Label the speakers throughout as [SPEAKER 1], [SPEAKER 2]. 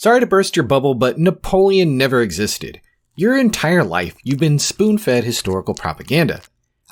[SPEAKER 1] Sorry to burst your bubble, but Napoleon never existed. Your entire life, you've been spoon-fed historical propaganda.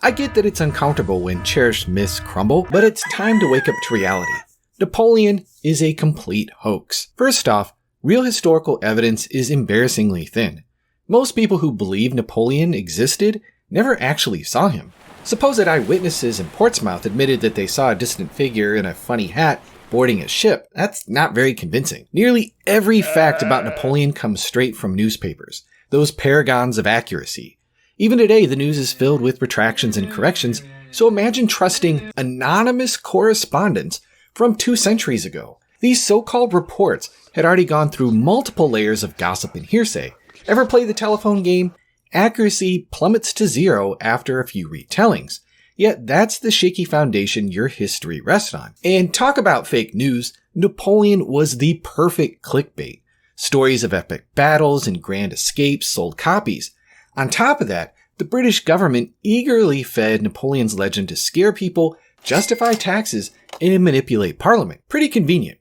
[SPEAKER 1] I get that it's uncomfortable when cherished myths crumble, but it's time to wake up to reality. Napoleon is a complete hoax. First off, real historical evidence is embarrassingly thin. Most people who believe Napoleon existed never actually saw him. Supposed eyewitnesses in Portsmouth admitted that they saw a distant figure in a funny hat boarding a ship. That's not very convincing. Nearly every fact about Napoleon comes straight from newspapers, those paragons of accuracy. Even today, the news is filled with retractions and corrections, so imagine trusting anonymous correspondence from 2 centuries ago. These so-called reports had already gone through multiple layers of gossip and hearsay. Ever play the telephone game? Accuracy plummets to 0 after a few retellings. Yet that's the shaky foundation your history rests on. And talk about fake news, Napoleon was the perfect clickbait. Stories of epic battles and grand escapes sold copies. On top of that, the British government eagerly fed Napoleon's legend to scare people, justify taxes, and manipulate Parliament. Pretty convenient.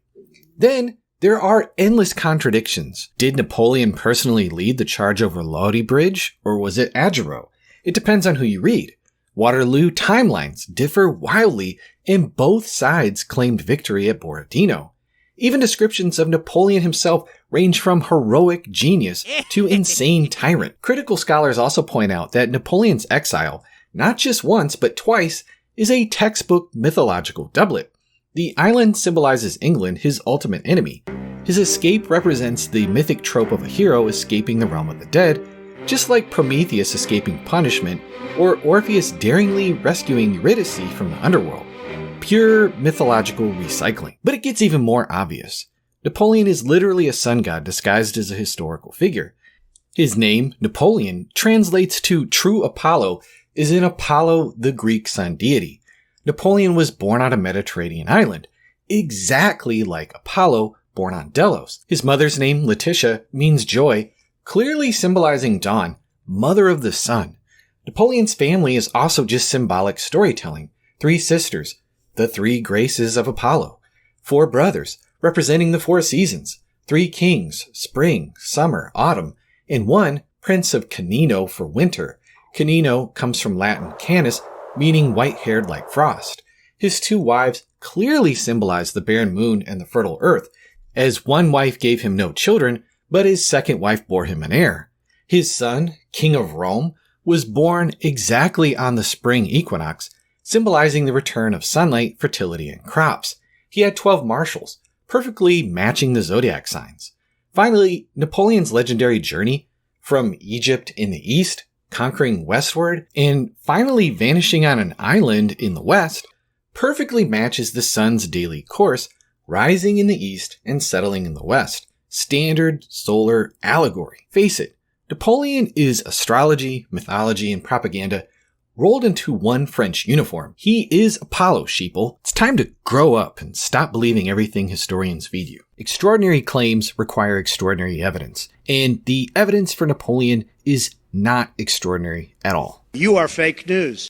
[SPEAKER 1] Then, there are endless contradictions. Did Napoleon personally lead the charge over Lodi Bridge, or was it Augereau? It depends on who you read. Waterloo timelines differ wildly, and both sides claimed victory at Borodino. Even descriptions of Napoleon himself range from heroic genius to insane tyrant. Critical scholars also point out that Napoleon's exile, not just once but twice, is a textbook mythological doublet. The island symbolizes England, his ultimate enemy. His escape represents the mythic trope of a hero escaping the realm of the dead, just like Prometheus escaping punishment, or Orpheus daringly rescuing Eurydice from the underworld. Pure mythological recycling. But it gets even more obvious. Napoleon is literally a sun god disguised as a historical figure. His name, Napoleon, translates to true Apollo, is in Apollo, the Greek sun deity. Napoleon was born on a Mediterranean island, exactly like Apollo, born on Delos. His mother's name, Letitia, means joy, clearly symbolizing dawn, mother of the sun. Napoleon's family is also just symbolic storytelling. 3 sisters, the 3 graces of Apollo. 4 brothers, representing the 4 seasons. 3 kings, spring, summer, autumn, and 1 prince of Canino for winter. Canino comes from Latin canis, meaning white-haired like frost. His 2 wives clearly symbolize the barren moon and the fertile earth, as one wife gave him no children, but his second wife bore him an heir. His son, King of Rome, was born exactly on the spring equinox, symbolizing the return of sunlight, fertility, and crops. He had 12 marshals, perfectly matching the zodiac signs. Finally, Napoleon's legendary journey from Egypt in the east, conquering westward, and finally vanishing on an island in the west, perfectly matches the sun's daily course, rising in the east and settling in the west. Standard solar allegory. Face it, Napoleon is astrology, mythology, and propaganda rolled into one French uniform. He is Apollo, sheeple. It's time to grow up and stop believing everything historians feed you. Extraordinary claims require extraordinary evidence, and the evidence for Napoleon is not extraordinary at all.
[SPEAKER 2] You are fake news.